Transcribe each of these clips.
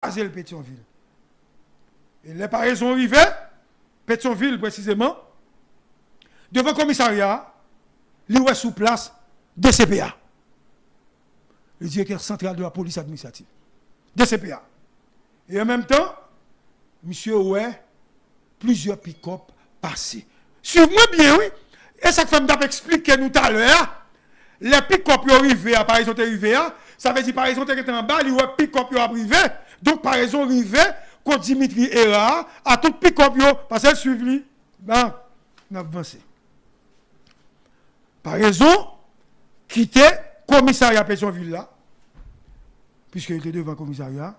le Pétionville. Et les paraisons arrivaient, Pétionville précisément, devant le commissariat, il est sous place DCPA, le directeur central de la police administrative. DCPA. Et en même temps, monsieur ouais, plusieurs pick-up passés. Suivez-moi bien, oui. Et ça fait m'expliquer nous tout à l'heure. Les pick-up sont arrivés à par exemple arrivé, ça veut dire par exemple était en bas, les pick-up sont arrivés. Donc par exemple arrivé, quand Dimitri est là, à tout pick-up parce qu'elle suivi. Ben, on a avancé. Par exemple, quitter le commissariat Pétionville là, puisqu'il était devant le commissariat,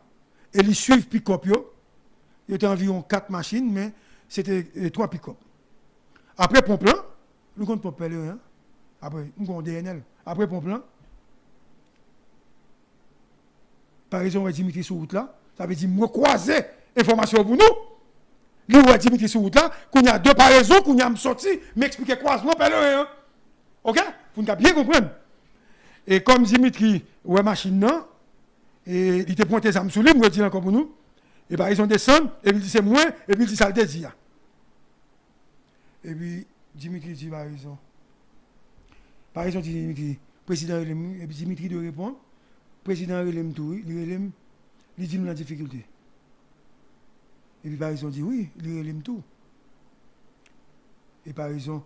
et ils suivent pick-up. Il y avait environ 4 machines, mais c'était 3 pick-up. Après Pomplan, nous comptons pas parler, hein? Après, nous avons DNL. Après Pomplan, par exemple, Dimitri sur route là, ça veut dire me croiser information pour nous. Lui, Dimitri sur route là, qu'on y a deux paraisons, qu'on y a sorti, m'expliquer croisement, parler, hein? Ok? Vous n'avez bien comprendre. Et comme Dimitri, ouais, machine non, et il était pointé ça sur lui, moi, dire encore pour nous. Et par exemple, descend, et puis il dit c'est moi, et puis il dit ça le désir. Et puis, Dimitri dit par exemple. Par exemple, Dimitri, président Relem, et puis Dimitri de répondre, président Relem tout, il dit nous la difficulté. Et puis par exemple, dit oui, il Relem tout. Et par exemple,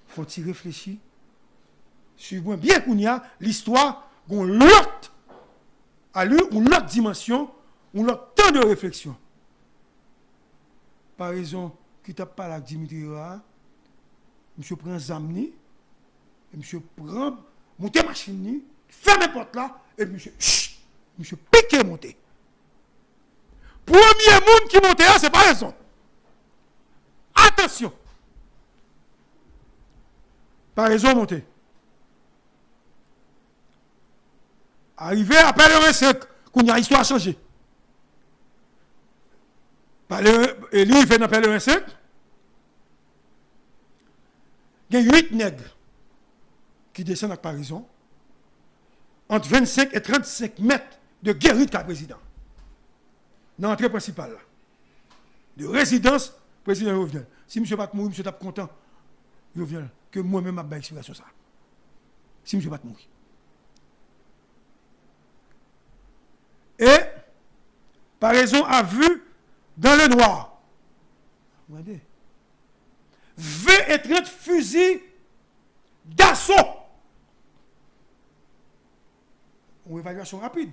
faut-il réfléchir? Suivez bien qu'on y a l'histoire, qu'on l'autre, à lui, ou l'autre dimension, ou l'autre temps de réflexion. Par exemple, qui t'a parlé avec Dimitri Ra, monsieur prend Zamni, et monsieur prend, monter machine, ferme la porte là, et monsieur, monsieur piqué monter. Premier monde qui monte là, c'est pas raison. Attention. Par raison monter. Arrivé après le R5, qu'on y a histoire changé. Et lui, il fait dans le R5. Il y a 8 nègres qui descendent avec Parison entre 25 et 35 mètres de guérite qu'a président. Dans l'entrée principale, de résidence, président Jovenel. Si M. Pat mourir, M. tape content, Jovenel, que moi-même je vais explication ça. Si M. Pat mourir. Et, par raison, a vu dans le noir. Regardez. 20 et 30 fusils d'assaut. Une évaluation rapide.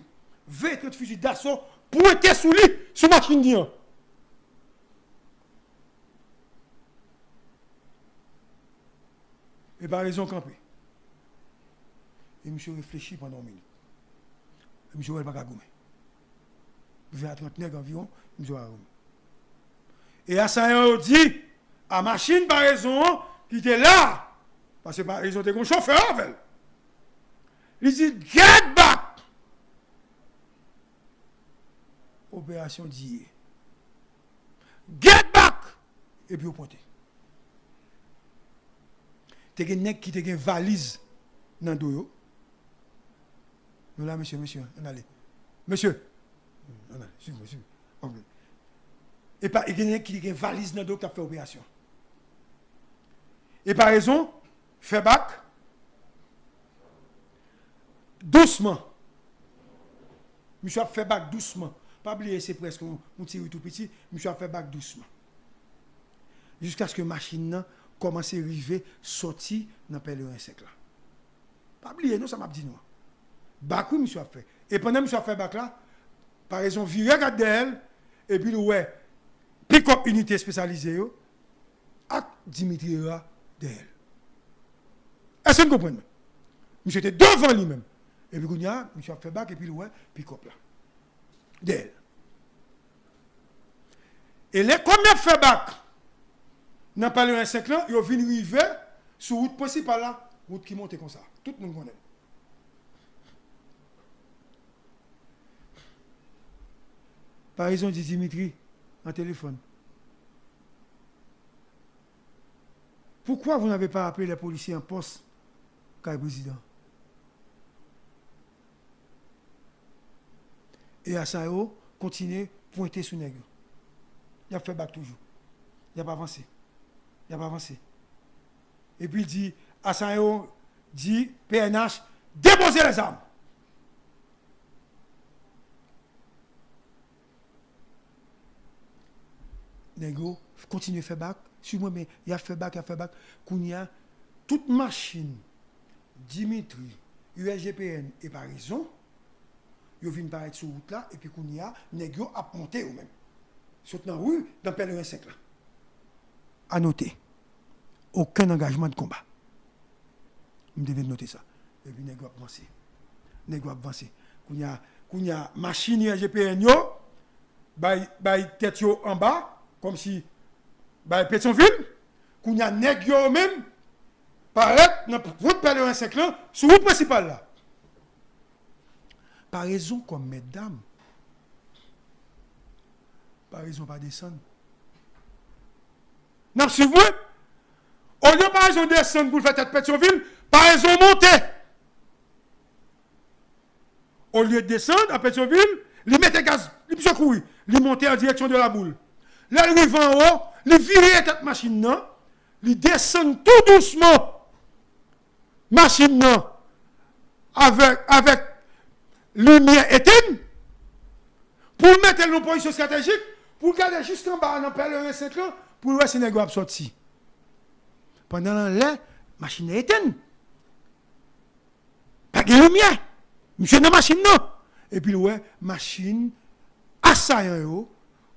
20 et 30 fusils d'assaut pointés sous lui, sous machine d'Ian. Et par raison campé. Et monsieur réfléchit pendant une minute. Et monsieur va pas gagner. 20 à 30 nègres environ, monsieur va gagner. Et à ça, on dit, à machine par raison, qui était là, parce que par raison, était un chauffeur avec. Il dit, get back! Opération d'hier. Get back! Et puis au pointé. T'es un nègre qui te une valise dans le dos. Nous là, monsieur, on allez. Monsieur, on allez, suivez-moi, suivez-moi. Et pas, il y a un nègre qui a une valise dans le dos qui a fait opération. Et par raison, fait bac, doucement. Monsieur a fait bac doucement. Pas oublier, c'est presque un petit tout petit. Monsieur a fait bac doucement. Jusqu'à ce que la machine commence à arriver, sortir dans le pèlerin sec là. Pas oublier, non, ça m'a dit non. Bac, oui, monsieur a fait. Et pendant que monsieur a fait bac là, par exemple, viré regarde elle, et puis ouais, pick-up unité spécialisée, avec Dimitri Ra d'elle. Est-ce que vous comprenez? Monsieur était devant lui-même. Et puis, monsieur a fait bac, et puis ouais, pick-up là. D'elle. Et les combien fait bac? Dans le 5 ans, ils ont venu arriver sur la route principale là, route qui monte comme ça. Tout le monde connaît. Par exemple, dit Dimitri, en téléphone. Pourquoi vous n'avez pas appelé les policiers en poste, car président? Et à ça, continuer pointer sous nègre. Il a fait bac toujours. Il n'a pas avancé. Il n'a pas avancé. Et puis il dit, Assanyo dit, PNH, déposez les armes. Nègre, continue à faire bac. Sur moi, mais il a fait bac, Qu'on y a toute machine, Dimitri, USGPN et par raison, ils viennent paraître sur route là, et puis qu'on y a, nègre a monté eux mêmes. Saute dans la rue, dans Pèlerin 5 là. À noter, aucun engagement de combat. Vous devez noter ça. Et puis nègre a avancé. Nègre a avancé. Qu'on y a machine USGPN yo, bay tête yo en bas, comme si bay Pétionville, qu'on y a nègre yo même, paraître dans route Pèlerin 5 là, sur route principale là. Par raison comme mesdames, par raison pas descendre. Non, si vous, au lieu par raison descendre pour faire tête Pétionville, par raison monter. Au lieu de descendre à Pétionville, il mettait gaz, il secourir, il montait en direction de la boule. Là, il arrive en haut, il vire cette machine là, il descend tout doucement, machine là, avec lumière éteinte, pour mettre en position stratégique, pour garder jusqu'en bas dans Pèlerin 5 là, pour voir si les gars sorti. Pendant la machine est éteinte. Pas de lumière. Monsieur dans la machine non. Et puis ouais, machine assaillant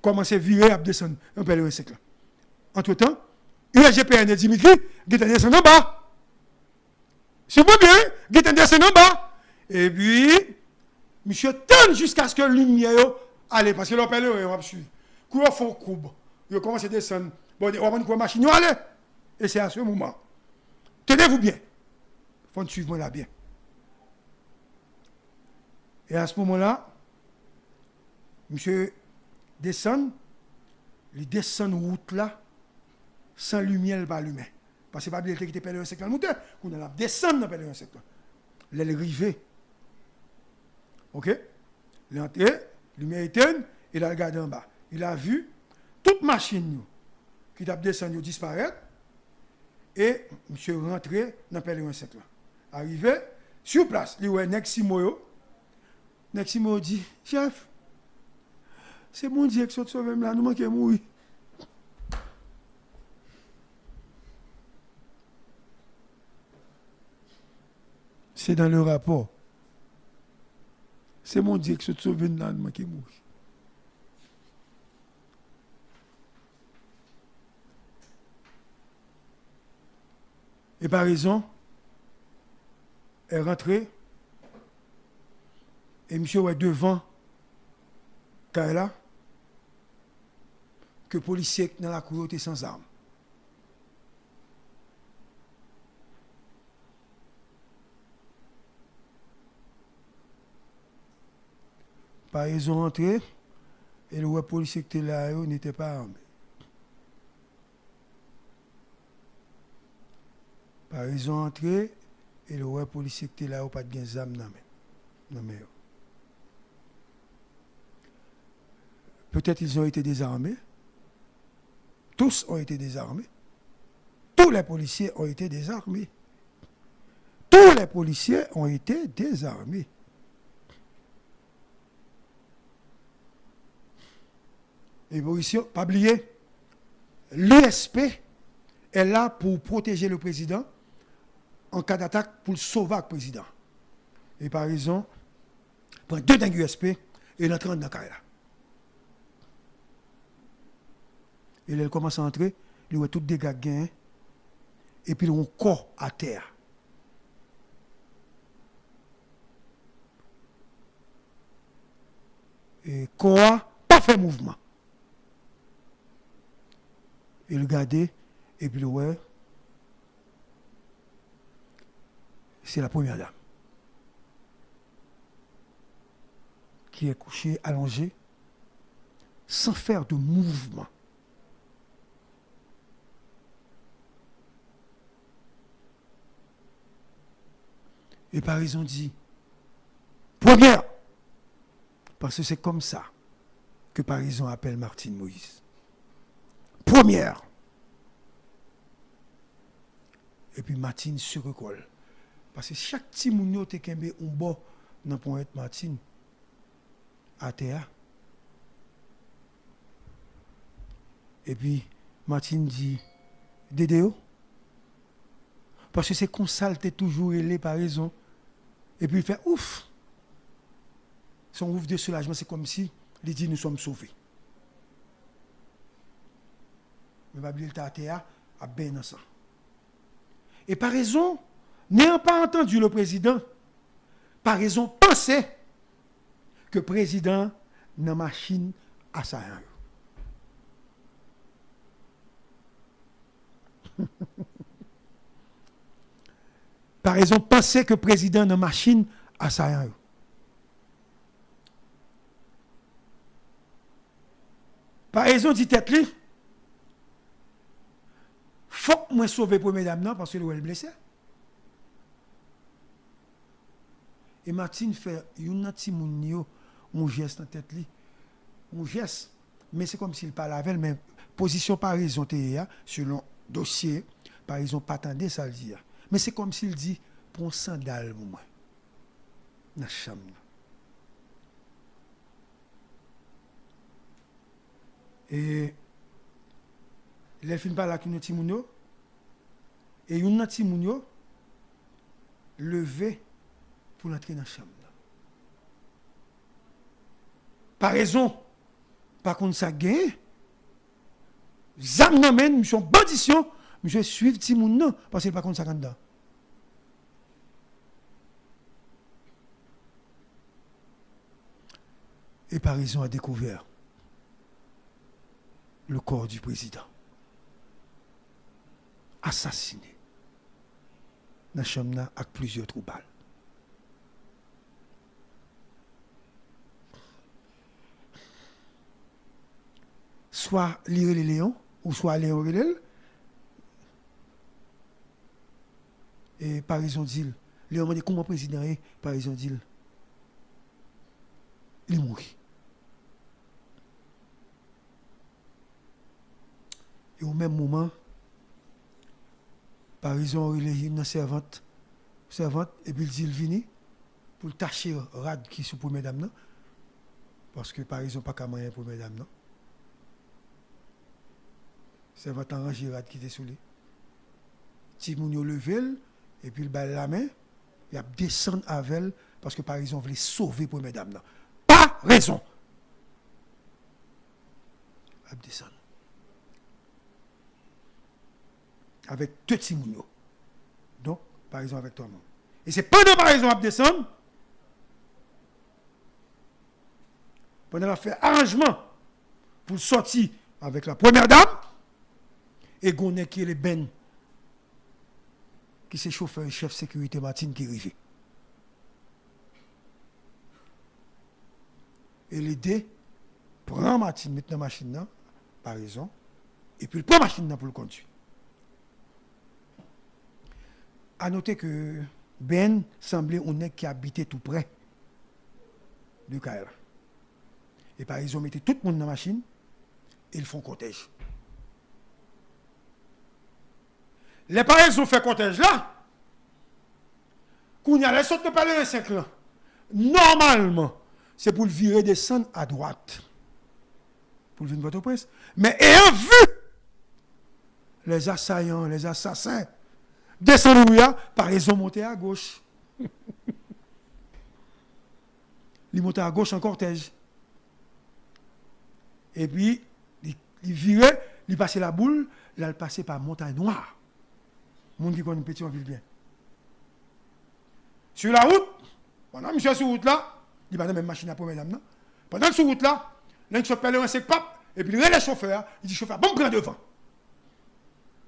commence à virer à descendre dans Pèlerin 5 là. Entre-temps, USGPN et Dimitri, qui descend en bas. C'est pas bien, qui descend en bas. Et puis monsieur tente jusqu'à ce que la lumière allait, parce que l'opérateur va suivre. Quand on fait courbe, il commence à descendre. Bon, on va voir la machine aller. Et c'est à ce moment. Tenez-vous bien. Il faut suivre moi là bien. Et à ce moment-là, monsieur descend, il descend route là, sans lumière pas allumée. Parce que pas bien qu'il était Pèlerin 5 dans le moteur, qu'on a descendre dans Pèlerin 5 là. Il est arrivé. OK? Il est entré, lumière éteinte, il a regardé en bas. Il a vu toute machine qui t'a descendu disparaître et monsieur rentré dans Pèlerin 5 là. Arrivé sur place, il voit Neximo. Neximo dit, chef, c'est mon Dieu qui sauve là, nous manquons mourir. C'est dans le rapport. C'est mon Dieu qui se sauve là, nous manquons mourir. Et par raison, elle est rentrée et monsieur est devant Kaila que les policiers dans la cour étaient sans armes. Par raison rentrée et le policier qui était là n'était pas armé. Par raison entrée, et le policier qui était là, pas de armes dans mais peut-être ils ont été désarmés. Tous ont été désarmés. Tous les policiers ont été désarmés. Tous les policiers ont été désarmés. Et vous ici, pas oublier, l'USP est là pour protéger le président en cas d'attaque pour le sauver le président. Et par raison, prend 2 dingues USP et il entre dans la carrière. Et là, il commence à entrer, il voit tout dégâts gains, et puis il a un corps à terre. Et corps, pas fait mouvement. Il regardait, et puis ouais, c'est la première dame qui est couchée, allongée, sans faire de mouvement. Et par raison dit, première, parce que c'est comme ça que Parison appelle Martine Moïse. Première. Et puis Martine se recolle. Parce que chaque petit mounio te kembe un bon dans point Martine à terre. Et puis Martine dit Dédéo. Parce que c'est comme ça t'es toujours élé par raison. Et puis il fait ouf. Son ouf de soulagement, c'est comme si il dit nous sommes sauvés. Mais Babylone t'a à terre à ben dans ça. Et par raison, n'ayant pas entendu le président, par raison, pensez que le président n'a machine à ça. Par raison, pensez que le président n'a machine à ça. Par raison, dit tête li, faut que moi sauver pour mesdames non parce que elle est blessée. Et Martine fait une petit mounio un geste dans tête li, un geste, mais c'est comme s'il parle avec elle, mais position par raison selon dossier, par exemple pas attendre ça le dire. Mais c'est comme s'il dit pour un sandal pour moi. Dans la chambre. Et les films parlent avec une petit mounio et une petit mounio levé pour entrer dans la chambre. Par raison, par contre, ça gagne. Zam n'amène, nous sommes bandition, je suis petit moun non, parce que par contre, ça gagne dedans. Et par raison a découvert le corps du président. Assassiné. Dans la chambre avec plusieurs trous balles. Soit lire les léons, ou soit Léon Relel. Et par exemple, dit, Léon m'a dit comment le président est, par exemple, dit, il est mort. Et au même moment, par exemple, il est une servante, et puis il dit, il vient pour tâcher rad qui sous pour mesdames, non? Parce que par exemple, pas qu'à moyen pour mesdames, non? Servante arrangé rad qui était sous lui. Timoun yo levé, et puis il balle la main, il a descendu avec elle, parce que par exemple, il voulait sauver pour mesdames, non? Pas raison! Il a descendu. Avec deux Timoun. Donc, par exemple, avec toi-même. Et c'est pendant par exemple, il descendre, pendant la fait arrangement pour sortir avec la première dame, et Gonnet qui est le Ben, qui c'est chauffeur et chef sécurité Martine qui arrive. Et l'idée, prend Martine, met dans la machine, là, par raison, et puis il prend la machine là pour le conduire. À noter que Ben semblait un nègre qui habitait tout près de Kaila. Et par exemple, ils mettaient tout le monde dans la machine et ils font cortège. Les parents ont fait cortège là. Quand il y a les sortes de parler de 5 ans, normalement, c'est pour le virer descendre à droite. Pour le venir votre presse. Mais ayant vu les assaillants, les assassins, descendre là, par exemple, monter à gauche. Ils montent à gauche en cortège. Et puis, il virait, il passait la boule, là, il passait par Montagne Noire. Monde qui connaît petit en ville bien. Sur la route, pendant monsieur sur la route là, il va dans la même machine à pour mesdames. Non? Pendant que sur la route là, l'un qui s'appelle un sec pape, et puis il relève le chauffeur, il dit chauffeur, bon, prends devant.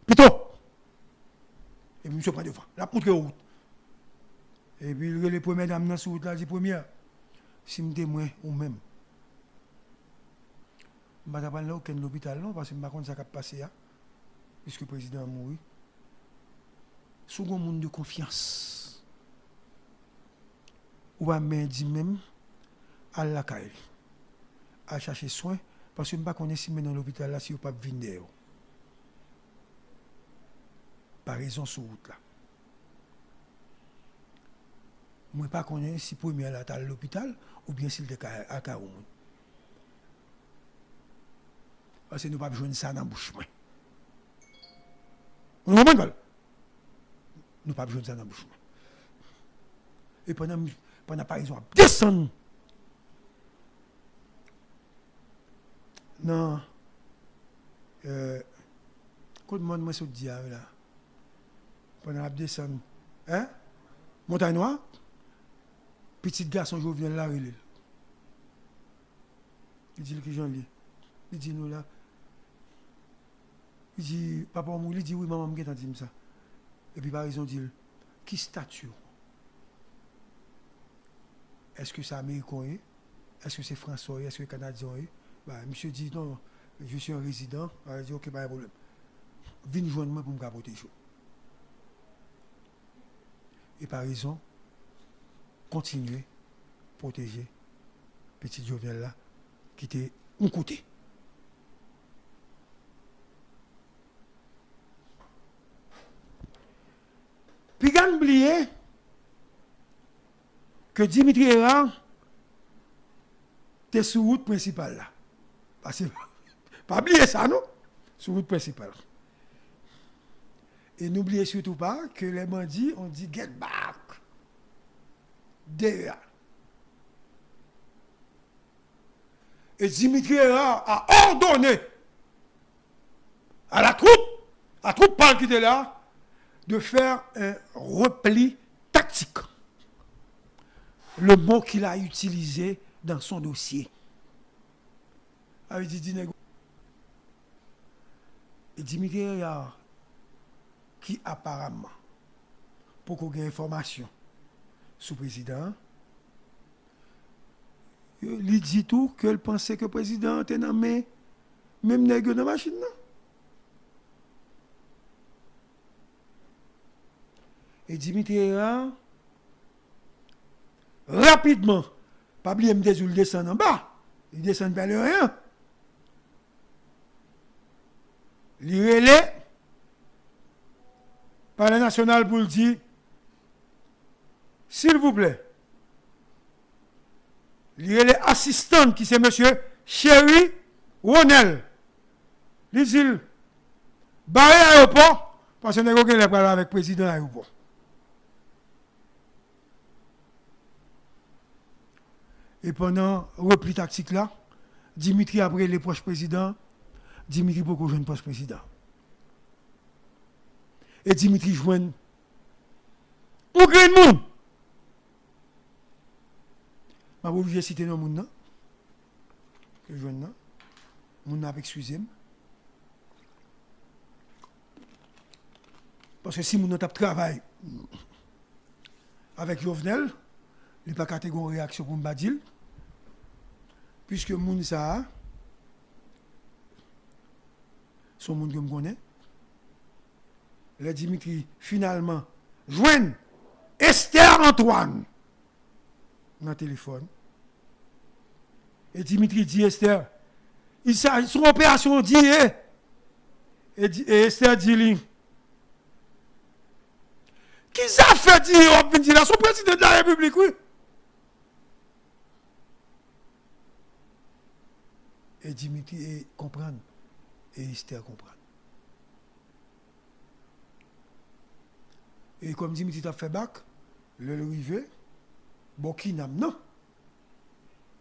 Plutôt. Et puis monsieur prend devant, la montre route. Et puis il relève les premières dames dans la route là, il dit première, si je témoin ou même. Je ne vais pas aller à aucun hôpital, non, parce que je ne sais pas ce qui a passé, puisque le président a mouru. Second monde de confiance. Ou va me dire même à la caille. à chercher soin parce que je ne sais pas si dans l'hôpital là si vous pas venir. Par raison sur route là. Moi pas connais si premier là à l'hôpital ou bien s'il était à Caron. Parce que nous pas besoin de ça dans la bouche. Vous comprenez? Nous pas besoin de ça dans la bouche. Et pendant par exemple descendre. Non. Quand le monde moi se dit là. Pendant la descendre. Hein? Montagne Noire. Petit garçon Jovenel là, il dit que j'en lis. Il dit nous là. Il dit, papa, il dit oui, maman, je vais dit ça. Et puis par exemple, il dit, qui statue? Est-ce que c'est américain? Est-ce que c'est français? Est-ce que c'est canadien? Bah, monsieur dit non, je suis un résident. Il dit ok, pas de problème. Viens joindre moi pour me protéger. Et par exemple, continuer à protéger petit Jovenel là, qui était un côté. Puis, il a oublié que Dimitri Erard était sur la route principale là. Parce que, pas oublier ça, non? Sur la route principale. Et n'oubliez surtout pas que les bandits ont dit get back. Derrière. Et Dimitri Erard a ordonné à la troupe pâle qui était là, de faire un repli tactique. Le mot qu'il a utilisé dans son dossier. Il dit et Dimitri Erard, qui apparemment, pour qu'on ait information sur le président, il dit tout qu'il pensait que le président était dans même nègre dans la machine. Non? Et Dimitri Erard, rapidement, pas oublier il descend en bas, il descend vers le rien. Il relève par le national pour le dire, s'il vous plaît, il relève assistant qui c'est monsieur Chéri Ronel. Il dit, barré l'aéroport, parce que nous avons parlé avec le président de l'aéroport. Et pendant le repli tactique là, Dimitri après les proches présidents, Dimitri beaucoup jeune poste président. Et Dimitri joint au grand monde. Je vais obligé de citer nos monde. Que je joins là. Moun avec excusez-moi. Parce que si moun tape travail avec Jovenel, il n'y a pas catégorie réaction pour me dire. Puisque moun ça son monde que me connaît. Le Dimitri finalement joigne Esther Antoine dans le téléphone. Et Dimitri dit Esther, il son opération dit et Esther dit lui. Qui ça fait dire là son président de la République oui. Et Dimitri comprend. Et Esther comprend. Et comme Dimitri a fait bac, le rivet, Bokinam, non.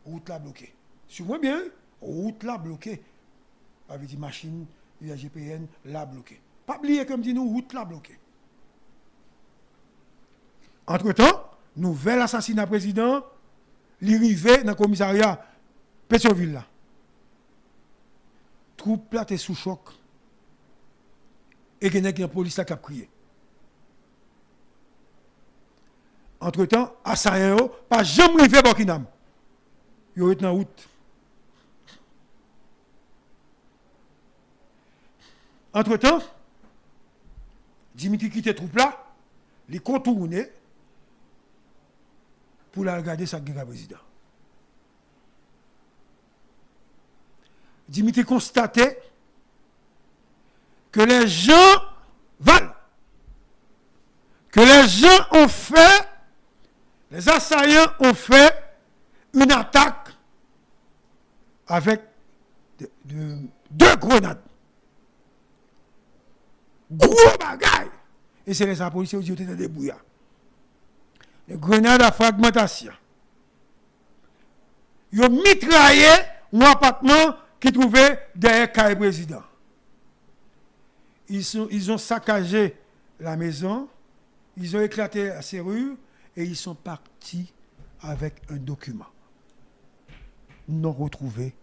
Route là bloquée. Sur moi bien, route là bloquée. Avec des machines, la GPN, là bloquée. Pas oublier comme dit nous, route là bloquée. Entre-temps, nouvel assassinat président, l'arrivée dans le commissariat Pétionville là. Troupe là, t'es sous choc. Et qu'il y a une police qui a crié. Entre-temps, assaillant, pas jamais arrivé à Bokinam. Il est en route. Entre-temps, Dimitri quitte troupe là, il contourne pour la regarder sa guerre président. Dimitri constatait que les gens valent, que les gens ont fait, les assaillants ont fait une attaque avec deux grenades. Gros bagaille. Et c'est les policiers qui étaient débrouillés. Les grenades à fragmentation. Ils ont mitraillé un appartement qui trouvait derrière le président. Ils ont saccagé la maison, ils ont éclaté la serrure et ils sont partis avec un document non retrouvé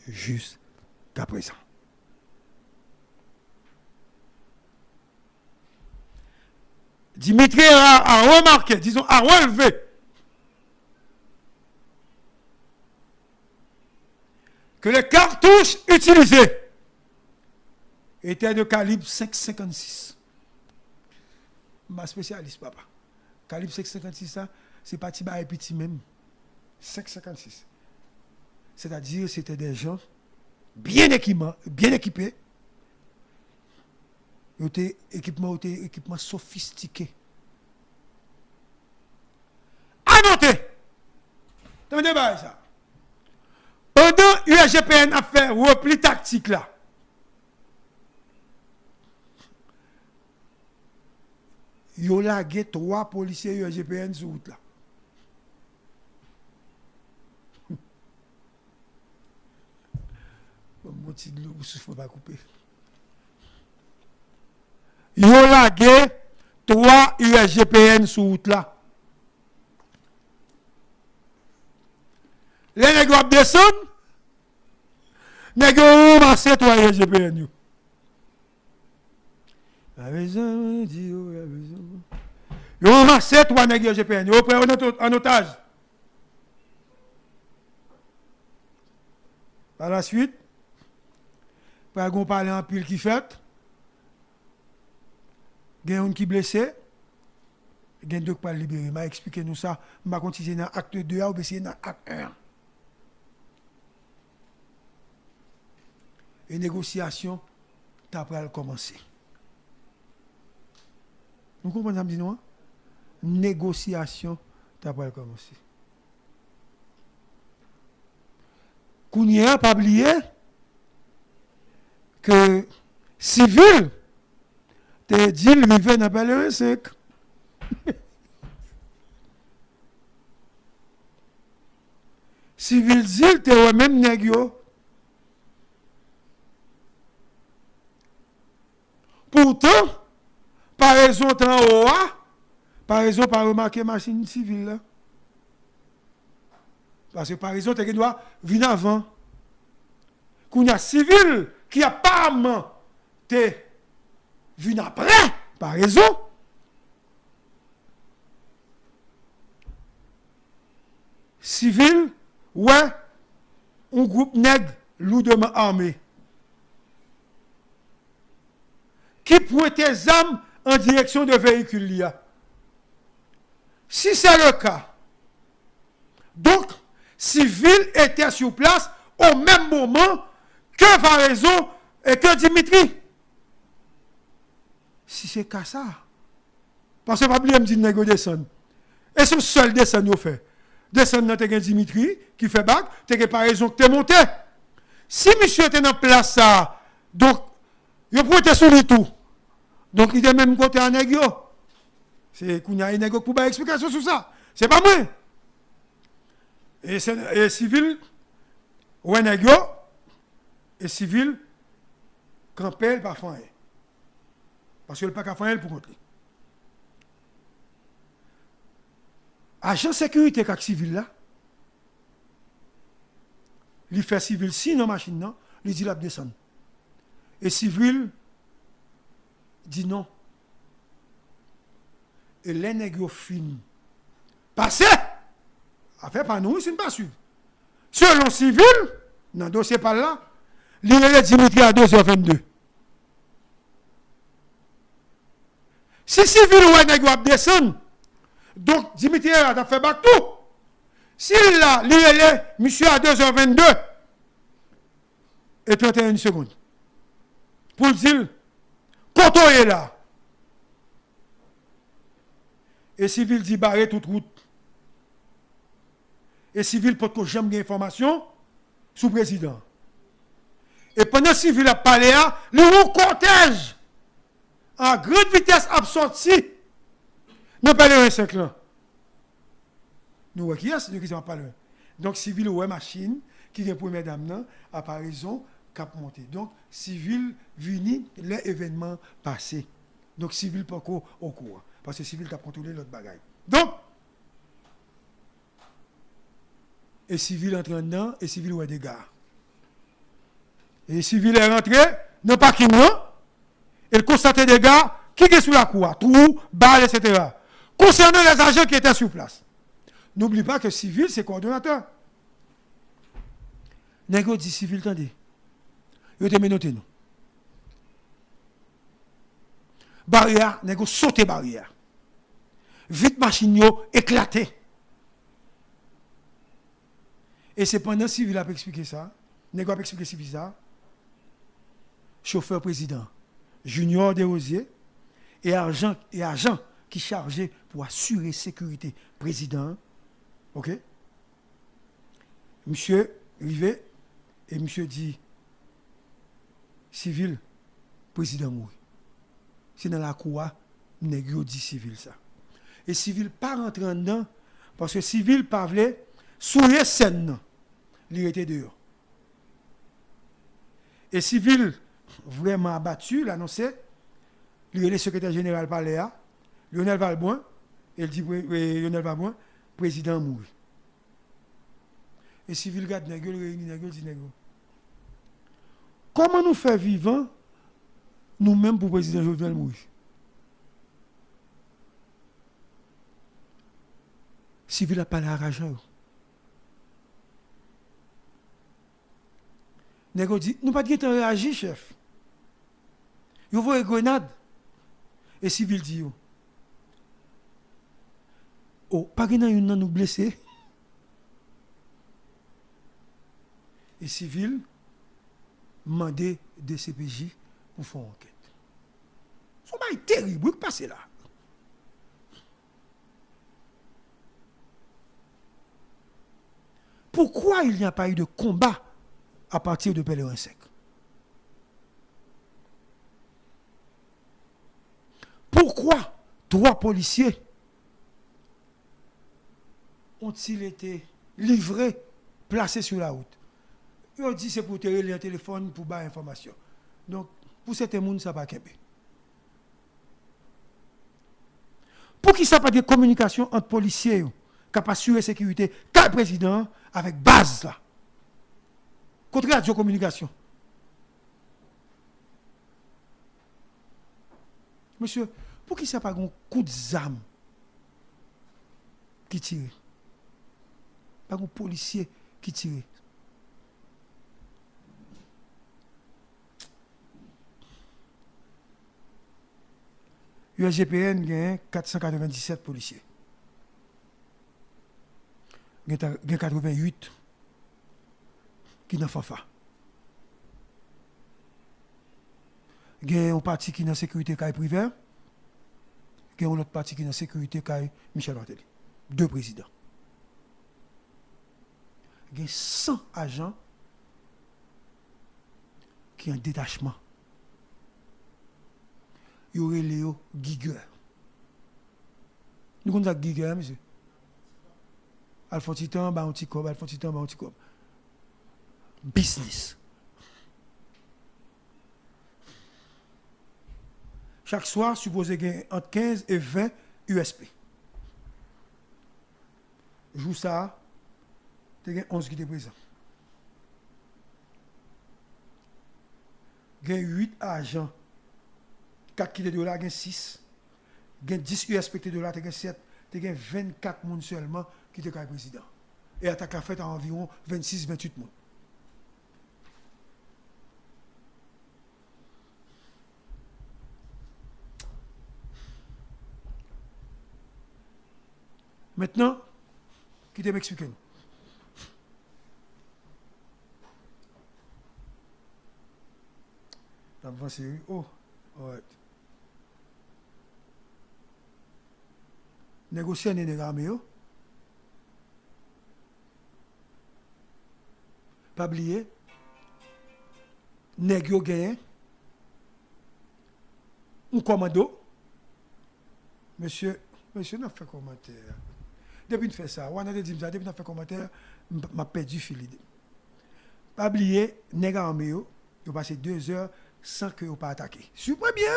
jusqu'à présent. Dimitri a remarqué, disons, a relevé que les cartouches utilisées étaient de calibre 5,56. Ma spécialiste, papa. Calibre 5,56, ça, c'est pas Tiba et petit même. 5,56. C'est-à-dire, c'était des gens bien équipés. Ils étaient équipement sophistiqué. À noter, ça. Pendant USGPN a fait repli tactique là, ils ont lagué 3 policiers USGPN sur route là. Mon petit loup, je ne pas couper. Ils ont lagué 3 USGPN sur route là. Les nègres descendent, nègres massent 3 USGPN. La maison, dit, la maison. Ils ont massé 3 nègres USGPN. Ils ont pris en otage. Par la suite, par qu'on parle en pile qui fait, il y a un qui est blessé, il y a deux qui parlent libérés. Je vais expliquer nous ça. Je vais continuer dans l'acte 2 ou bien dans l'acte 1. Et négociation, tu as commencé. Vous comprenez ce que je dis, non? Négociation, tu as commencé. Kounia, pas oublier que civil, te dit, il vient dans le 5. Civil dit, te même négio. Pourtant, par raison en haut, par raison pas remarquer machine civile là. Parce que par raison, tu dois venir avant. Quand il y a civil qui apparemment te venu après, par raison. Civil, ouais, un groupe nègre lourdement armé. Qui pointe des armes en direction de véhicules. Si c'est le cas, donc, civil était sur place au même moment que Varaison et que Dimitri. Si c'est cas ça, parce que Pabli me dit que descend. Et c'est le seul descend qu'il fait. Descend dans Dimitri qui fait bac, tu as Varaison qui est monté. Si monsieur était dans place ça, donc, il pointe sur le tout. Donc, il est même côté en négio. C'est qu'on a une négio pour avoir explication sur ça. C'est pas moi. Et civil, ou un négio, et civil, campel par fin. Parce que le pas qu'à faire pour contre. Agent de sécurité comme civil là, il fait civil si dans la machine, non, il dit la descendre. Et civil dit non. Et les négros filment. Passez! Affaire pas nous, c'est pas sûr. Selon civil, dans le dossier par là, il est Dimitri à 2h22. Si civil ou un négro descend, donc Dimitri a fait bac tout. S'il là, il est monsieur à 2h22, et 31 secondes. Pour dire, quand on est là, et civil dit barrer toute route. Et civil peut que j'aime des informations sous président. Et pendant que civil a parlé, le cortège en grande vitesse a sorti. Nous parlons un 5 là. Nous qui est-ce qui va parler. Donc civil ouais machine qui est première dame a pas raison cap monter. Donc civil vini les événements passés. Donc civil pas au courant parce que civil t'a contrôlé l'autre bagaille. Donc et civil entre dedans et civil ouais des gars. Et civil est rentré dans parking là, il constate des gars qui est sous la cour, trou, balle, etc. Concernant les agents qui étaient sur place. N'oublie pas que civil, c'est coordonnateur. Négo dit civil, attendez. Yo te menoté nous. Barrière, négo sauté barrière. Vite machine yo éclaté. Et c'est pendant civil a expliqué ça. Négo a expliqué civil ça. Chauffeur président, Junior Desrosiers et agent qui chargé pour assurer sécurité président. OK? Monsieur Rivet et monsieur dit civil président mourir. C'est dans la cour nègre dit civil ça. Et civil pas rentrer dedans parce que civil pas voulait souiller scène. Il était dehors. Et civil vraiment abattu, l'annonçait, le secrétaire général parlait à Lionel Valboin, il dit Lionel Valboin, président mourit. Et civil regarde nègre, réunit nègre, dit nègre. Comment nous faire vivant nous-mêmes pour président Jovenel mourir? Civil a parlé à Rajan. Nègre dit, nous pas de temps réagir, chef. Vous voyez grenade. Et civil dit, oh, pas qu'il y a une nous blessé. Et civil mandé des CPJ pour faire enquête. C'est pas terrible qui passe là. Pourquoi il n'y a pas eu de combat à partir de Pèlerin Sec? Pourquoi 3 policiers ont-ils été livrés, placés sur la route? Ils ont dit que c'est pour tirer le téléphone pour avoir information. Donc, pour certains gens, ça ne va pas. Pour qui ça pas de communication entre policiers qui ont assuré la sécurité, qu'un président avec base là? Contre la communication. Monsieur, pour qui ça pas un coup de zame qui tire? Pas un policier qui tire. USGPN gagne 497 policiers. Il y a 88 qui n'ont pas fait. Il y a un parti qui est dans la sécurité privée. Il y a un autre parti qui est dans la sécurité Michel Martelly. 2 présidents. Il y a 100 agents qui ont un détachement. Il y aurait Léo Giger. Nous connaissons Giger, monsieur. Alphonse-Titan, Baonticob, Alphonse-Titan, Baonticob. Business. Chaque soir, supposé gagner entre 15 et 20 USP. Joue ça, tu as 11 qui étaient présents. Il y a 8 agents. 4 qui étaient de là, il y a 6. Il y a 10 USP qui étaient de là, il y a 7. Il y a 24 personnes seulement qui étaient président. Et attaque la fête à environ 26-28 personnes. Maintenant, qui te m'explique? Avancé. Oh, alright. Négocier les armées. Pas oublier. Nèg yo gagné. Un commando. Monsieur n'a fait commentaire. Depuis qu'il fait ça, on a dit ça, depuis qu'il fait commentaire, m'a perdu fil. Pas oublier, nèg armé yo, yo passé 2 heures sans que yo pas attaqué. Super bien.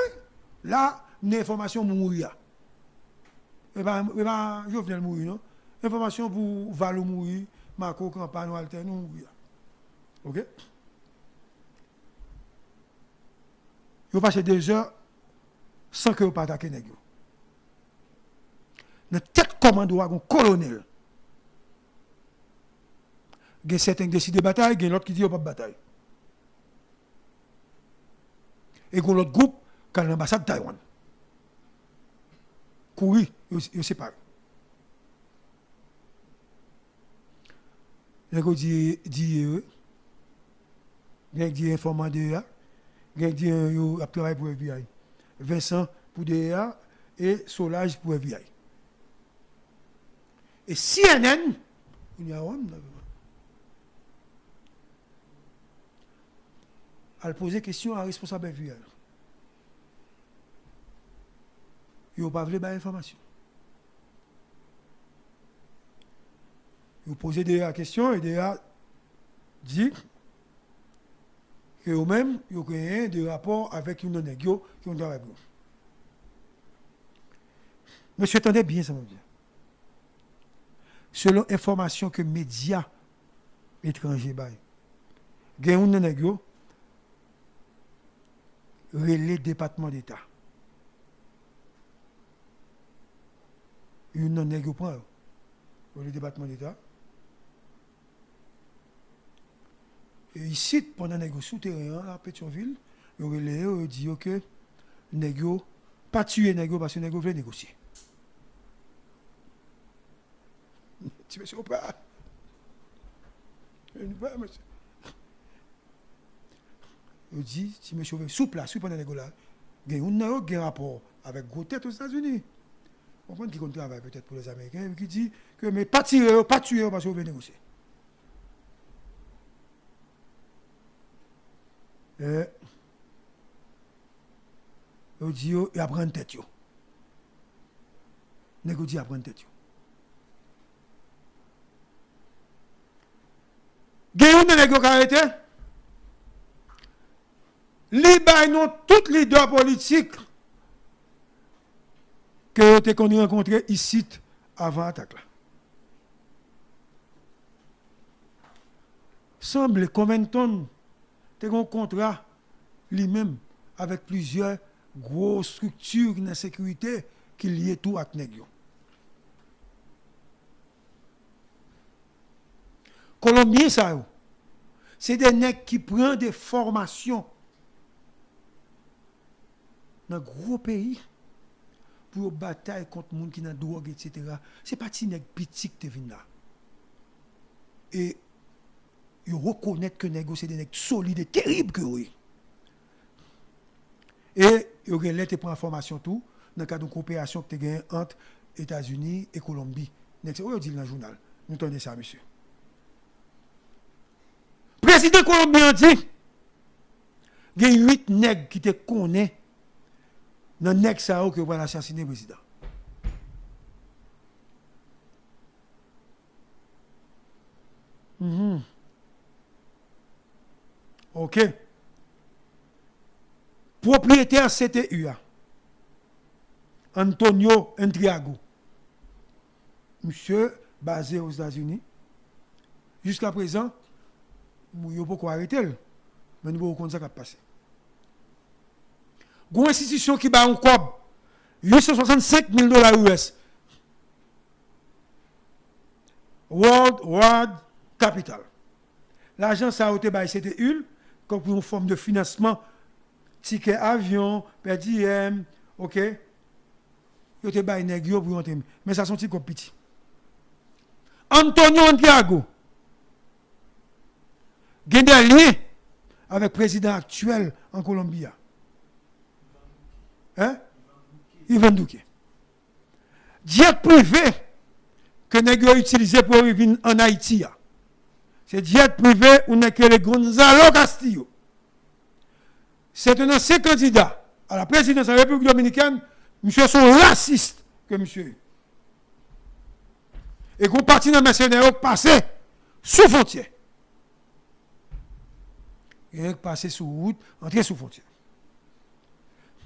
Là, une information mourir. Et ben Jovenel mourir non. Information pour Valou mourir, Marco campagne Walter nous mourir. OK? Yo passé 2 heures sans que yo pas attaqué nèg yo. Dans tête commando un colonel. Il y a certains qui décident de bataille, il y a l'autre qui dit qu'il n'y a pas de bataille. Et il y a l'autre groupe qui est l'ambassade de Taïwan. Courir, ils séparent. Les gens disent il y a des informant de DEA, il y a des travail pour FBI. Vincent pour DEA et Solage pour FBI. Et CNN, il y a un elle pose question à responsable FBI. Il n'a pas voulu donner l'information. Il pose des questions et des dit que eux-mêmes, ils ont créé des rapports avec une négio qui ont travaillé pour. Monsieur, attendez bien ça, mon Dieu. Selon information que les médias étrangers baillent, il y a une négio relais département d'État. Une non négio prend le département d'État. Et ici, pendant le négio souterrain à Pétionville, le relais dit que négio pas tuer négio parce que négio veut négocier. Tu me suis pas. Monsieur. Je dis, si je suis sous place, sous pendant les gars, il y a un rapport avec gros tête aux États-Unis. On comprend qui travaille peut-être pour les Américains, qui dit que mais pas tirer, pas tuer parce qu'on veut négocier. Je dis, il apprend une tête. Négocier, apprend une tête. Il y a une négociation qui a arrêté. Nous tous les leaders politiques que tu as rencontrés ici avant l'attaque. Semble combien de tonnes tu as un contrat lui-même avec plusieurs grosses structures de sécurité qui lient tout à Négio. Colombien, ça, c'est des nègres qui prennent des formations dans un gros pays pour bataille contre les gens qui ont des drogues, etc. Ce n'est pas des nègres petits qui viennent là. Et ils reconnaissent que les nègres, c'est des nègres solides et terribles que oui. Et ils ont prendre information tout dans le cadre de coopération que tu as entre États-Unis et Colombie. C'est ce dit dans le journal. Nous tenons ça, monsieur. Président colombien dit il y a 8 nègres qui te connaissent dans le nègre ça que va assassiner le président. OK. Propriétaire CTU, Antonio Entriago. Monsieur basé aux États-Unis. Jusqu'à présent, nous n'avons pas arrêté, mais nous avons ça qui a passé. Une institution qui bat un cob, $865,000 US. World Capital. L'argent, ça a été baillé, c'était comme une forme de financement, ticket avion, per diem, OK? Il était baillé négio pour entrer. Mais ça sont petit comme petit. Antonio Santiago. Il y a des liens avec le président actuel en Colombie. Hein? Yvan Douquet. Jet privé que nous avons utilisé pour venir en Haïti. C'est jet privé où nous avons Gonzalo Castillo. C'est un ancien candidat à la présidence de la République dominicaine. Monsieur sont racistes que monsieur. Et qu'on parti dans mercenaires passé sous frontière. Et passé sous route, entrer sous frontière.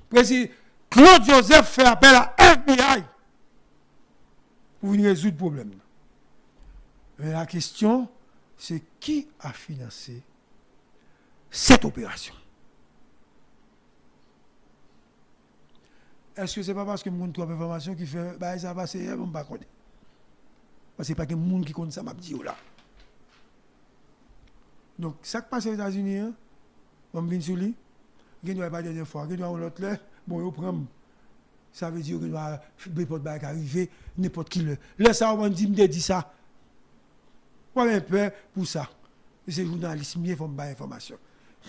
Président Claude Joseph fait appel à FBI pour venir résoudre le problème. Mais la question, c'est qui a financé cette opération? Est-ce que ce n'est pas parce que nous avons trop d'informations qui fait bah, ça va passer, on ne pas connaître. Parce que ce n'est pas que les gens qui connaissent ça m'a dit là. Donc, ça qui passe aux États-Unis, on vient sur lui, il ne va pas la dernière fois, il doit l'autre là, bon, il prend. Ça veut dire qu'il va n'importe qui arriver, n'importe qui le. Là, ça, on dit ça. Moi, j'ai peur pour ça. C'est journaliste, il faut me donner information.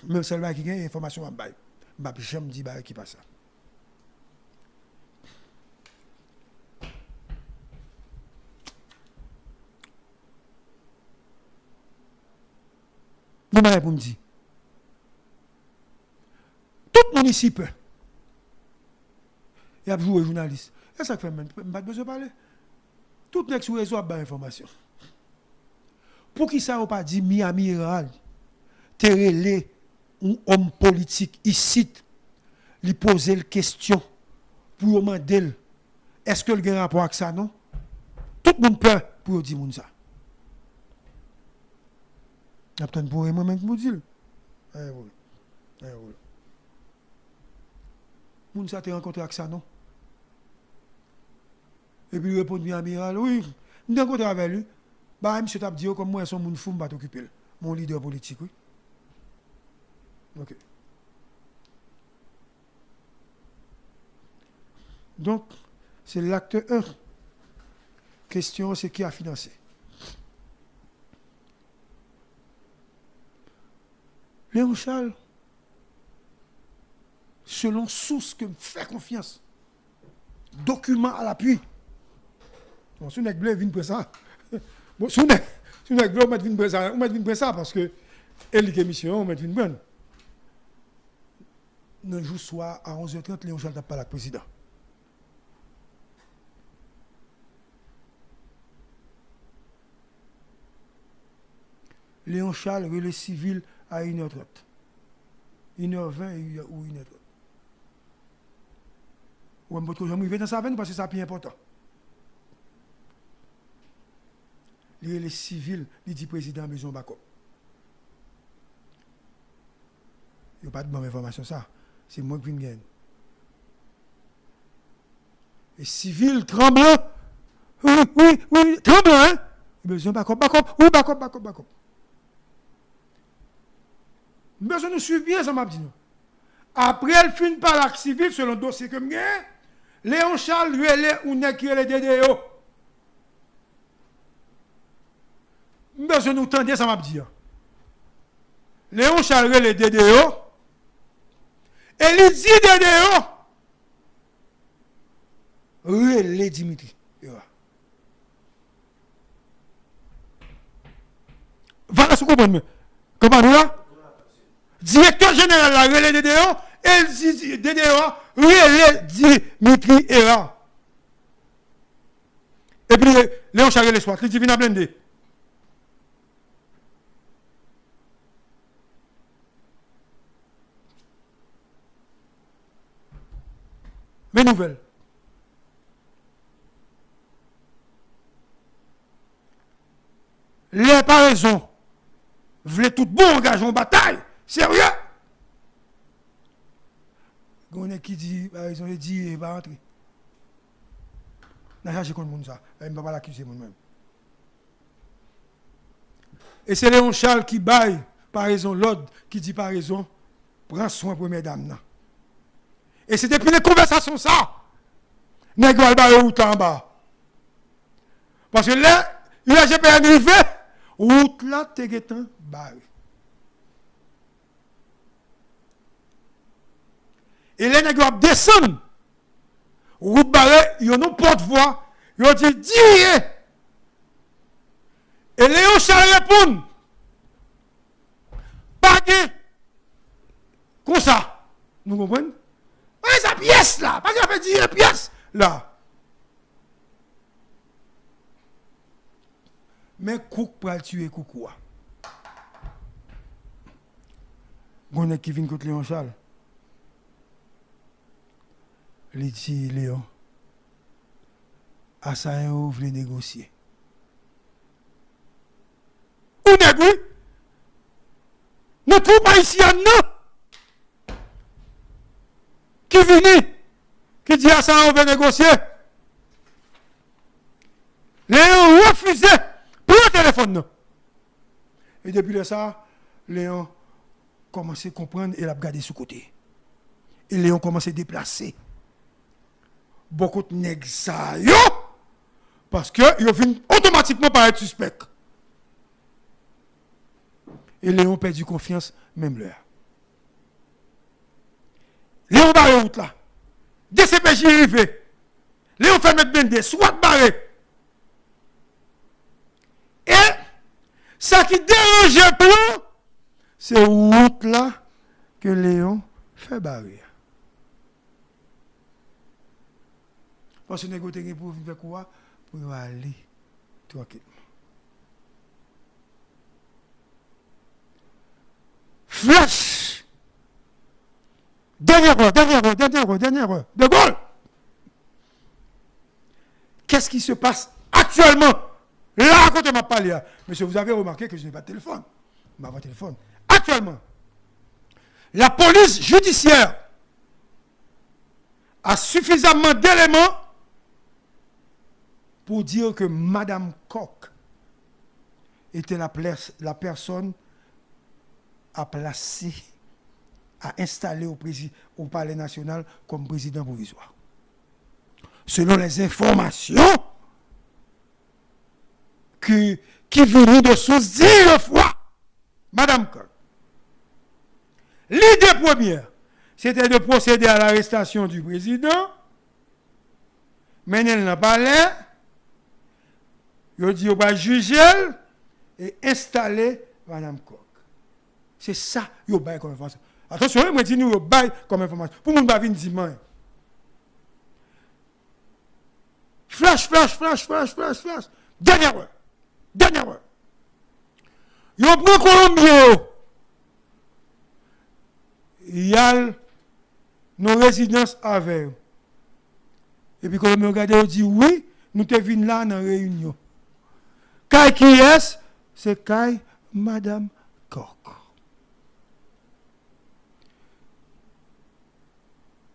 Même celle qui a information, je ne vais jamais dire qui passe ça. Vous m'avez pour me dire. Tout le monde ici peut. Il y a joué journaliste. Et ça fait même pas besoin de parler. Tout le monde sur le réseau a des informations. Pour qui ça n'a pas dit mi-amiral, terrelé un homme politique ici, lui poser la question pour demander est-ce que le a un rapport avec ça, non? Tout le monde peut pour dire ça. Après, pour moi-même, je vous dis. Moun sa te rencontré avec ça, non? Et puis il répond bien amiral, oui, je rencontré avec lui. Bah, monsieur t'a dit, comme moi, son moun fou, m'a t'occuper. Mon leader politique, oui. Ok. Donc, c'est l'acte 1. Question, c'est qui a financé? Léon Charles, selon source que me fait confiance, document à l'appui. Bon, si on est bleu, vient pour ça. Bon, si on est bleu, on met vinn pour ça. On met vinn pour ça parce que elle est mission, on met vinn bonne. Le jour soir à 11h30, Léon Charles n'a pas le président. Léon Charles, relais civil à 1h30. 1h20 ou 1h30. Ou on peut jamais dans sa veine parce que c'est plus important. Les civils, il dit président Maison Bacop. Il n'y a pas de bonne information, ça. C'est moi qui viens de gagner. Et civil tremblant. Oui, tremblant, hein? Maison Bacop, oui, Bacop. Besoin de suivre bien ça, m'a dit. Après, elle finit par l'acte civil, selon le dossier que je gagne, Léon Charles, lui, elle est ou n'est qui est le DDO. Besoin de nous tendre ça, m'a dit. Léon Charles, le DDO, et il dit DDO, relais Dimitri. Voilà ce qu'on comprend. Comment nous là? Directeur général la relais DDO, elle dit DDO, relais Dimitri Era. Et puis, Léon Charles le soir, il dit, viens à blender. Mes nouvelles. Les pas raison. Voulez tout bon engagement en bataille. Sérieux? On est qui dit, par exemple, il dit, il va rentrer. Je contre le monde ça. Il ne va pas l'accuser moi-même. Et c'est Léon Charles qui baille, par raison, l'ordre qui dit par raison, prends soin pour mesdames. Et c'est depuis les conversations ça. N'est-ce pas le route en bas. Parce que là, il a jamais arrivé, route là, t'es guettant, barré. Et les nègres descendent Route barrée, il y a une porte-voix. Il a dit, dis rien. Et Léon Charles répond, pas de, comme ça. Nous comprenons? Ouais, sa pièce là, pas qu'il a fait dire pièce là. Mais Cook pour tuer Koukoua. On est qui vient contre Léon Charles. Il dit Léon, à ça, on veut négocier. Où négocier? Nous troupes haïtiennes, non? Qui vient? Qui dit à ça, on veut négocier? Léon refusait. Pour le téléphone, non. Et depuis ça, Léon commence à comprendre et l'a regardé sous côté. Et Léon commence à déplacer. Beaucoup de nègres ça, yo! Parce que ils viennent automatiquement par être suspect. Et Léon perdu confiance, même l'heure. Léon barré route là. DCPJ arrivé. Léon fait mettre bende, soit barré. Et ça qui dérange un peu, c'est route là que Léon fait barrer. Parce que nous avons pour faire quoi? Pour aller tranquillement. Flash! Dernière heure. De Gaulle! Qu'est-ce qui se passe actuellement? Là, quand on m'a parlé, monsieur, vous avez remarqué que je n'ai pas de téléphone. Je n'ai pas de téléphone. Actuellement, la police judiciaire a suffisamment d'éléments pour dire que Madame Koch était la personne à placer, à installer au Palais national comme président provisoire. Selon les informations qui venaient de sources 10 fois, Madame Koch. L'idée première, c'était de procéder à l'arrestation du président, mais elle n'a pas l'air. Il dit qu'on va juger et installer Madame Koch. C'est ça qu'il y a comme information. Attention, je dis nous bail comme information. Pour nous, il dit moi. Flash. Dernière heure. Il y a un Colombien. Il y a nos résidences avec. Et puis, quand on regarde, on dit oui, nous te venons là dans la réunion. Kai qui est, c'est Kai Madame Koch.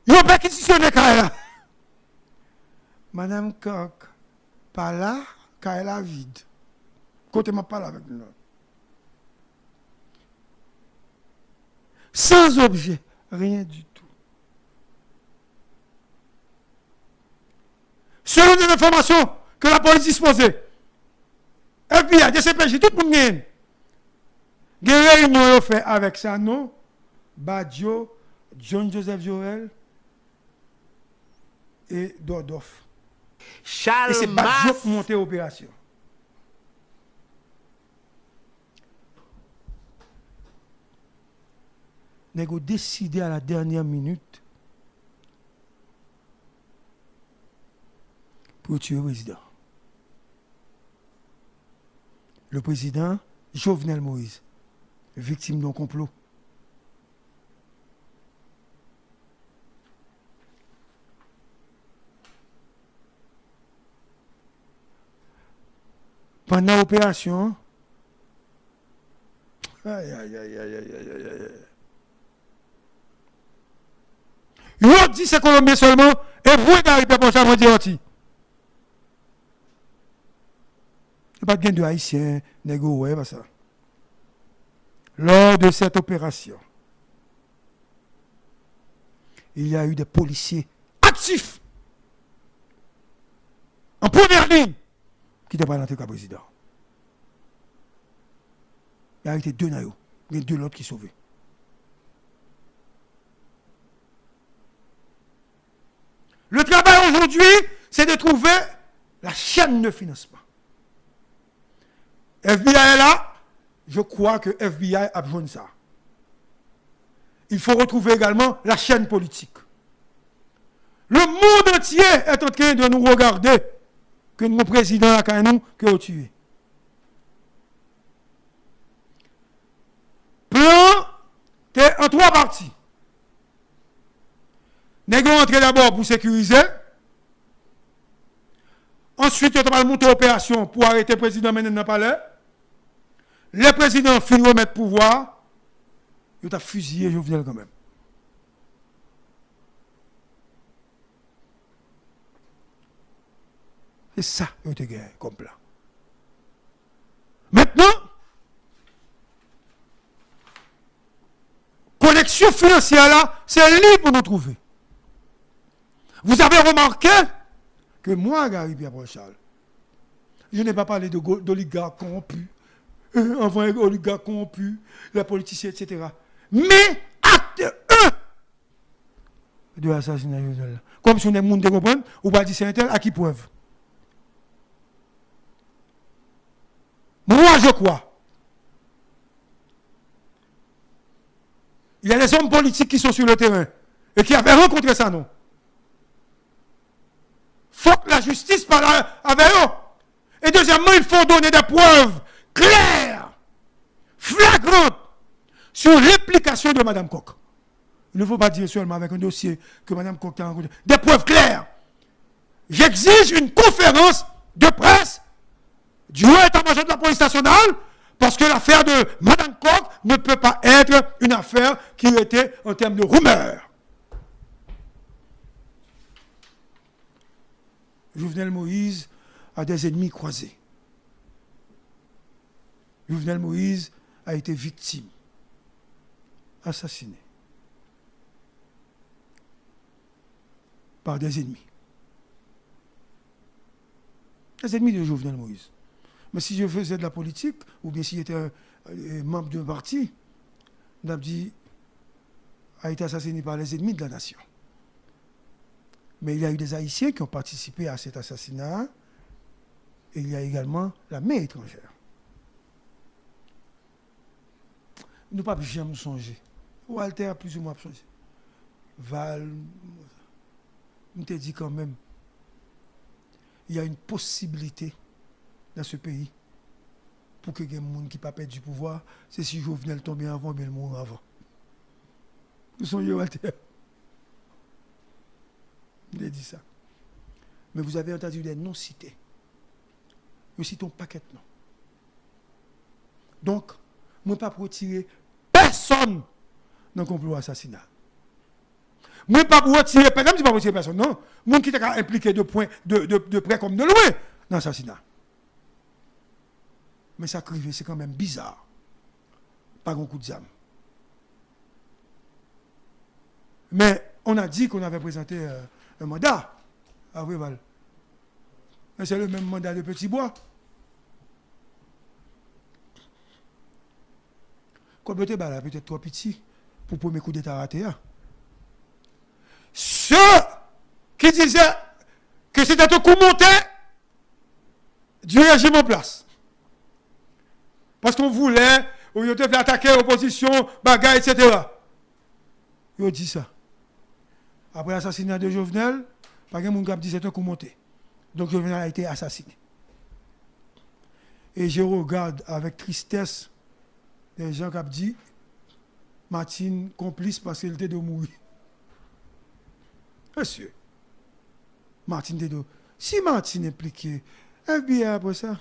Il n'y a pas questionné Kai là. Madame Koch, pas là, Kai là vide. Côté m'a parlé avec nous. Sans objet, rien du tout. Selon les informations que la police disposait, FBI, DCPJ, tout le monde gagne. Il y a une réunion fait avec Sano, Badjo, John Joseph Joël et Dordoff. Et c'est Badjo qui monte l'opération. Nous avons décidé à la dernière minute pour tuer le président. Le président Jovenel Moïse, victime d'un complot. Pendant l'opération, il dit c'est Colombien seulement, et vous n'arrivez pas pour ça, moi dire aussi. Il n'y a pas de haïtien, négo, ouais, pas ça. Lors de cette opération, il y a eu des policiers actifs, en première ligne, qui n'étaient pas dans le cas président. Il y a été deux naïos, il y a deux autres qui sont sauvés. Le travail aujourd'hui, c'est de trouver la chaîne de financement. FBI est là, je crois que FBI a besoin de ça. Il faut retrouver également la chaîne politique. Le monde entier est en train de nous regarder que nos présidents a qu'à nous que tué. Plan en 3 parties. Nous allons entrer d'abord pour sécuriser. Ensuite, on va monter l'opération pour arrêter le président maintenant dans le palais. Le président finit de remettre pouvoir. Il a fusillé Jovenel quand même. C'est ça que tu as comme plan. Maintenant, connexion financière là, c'est libre pour nous trouver. Vous avez remarqué que moi, Gary Pierre-Paul Charles, je n'ai pas parlé d'oligarques corrompus, enfin oligarques corrompus, la politiciens, etc. Mais acte 1 de l'assassinat de Jovenel. Comme si on est monde de comprendre, ou pas dit c'est un tel, à qui preuve? Moi, je crois. Il y a des hommes politiques qui sont sur le terrain et qui avaient rencontré ça, non? Il faut que la justice parle avec eux. Et deuxièmement, il faut donner des preuves claires, flagrantes, sur l'implication de Mme Koch. Il ne faut pas dire seulement avec un dossier que Mme Koch a rencontré. Des preuves claires. J'exige une conférence de presse du haut état-major de la police nationale, parce que l'affaire de Mme Koch ne peut pas être une affaire qui était en termes de rumeur. Jovenel Moïse a des ennemis croisés. Jovenel Moïse a été victime, assassiné par des ennemis. Les ennemis de Jovenel Moïse. Mais si je faisais de la politique, ou bien si j'étais un membre d'un parti, on a dit a été assassiné par les ennemis de la nation. Mais il y a eu des Haïtiens qui ont participé à cet assassinat, et il y a également la main étrangère. Nous ne pouvons jamais songer. Walter a plus ou moins changé. Val, on te dit quand même, il y a une possibilité dans ce pays pour que les gens qui ne pas perdre du pouvoir, c'est si Jovenel tombe avant, mais il mourra avant. Vous songez, Walter? Il a dit ça. Mais vous avez entendu des noms cités. Nous citons un paquet de noms. Donc, je ne peux pas retirer personne dans le complot assassinat. Je ne peux pas retirer personne, non. Moi qui est impliqué de près comme de loin dans l'assassinat. Mais ça crive, c'est quand même bizarre. Pas un coup de zame. Mais on a dit qu'on avait présenté un mandat à Réval. Mais c'est le même mandat de Petit Bois. Comme était peut-être trop petit pour le premier coup d'État raté. Ceux qui disaient que c'était un coup monté du régime en place. Parce qu'on voulait, on devait attaquer l'opposition, bagaille, etc. Ils ont dit ça. Après l'assassinat de Jovenel, pas de monde qui a dit que c'est un coup monté. Donc Jovenel a été assassiné. Et je regarde avec tristesse les gens qui ont dit Martine complice parce qu'elle était de mourir. Monsieur, Martine était de. Si Martine est impliquée, FBI après ça.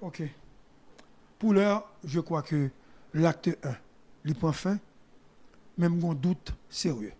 Ok. Pour l'heure, je crois que l'acte 1, il prend fin, même un doute sérieux.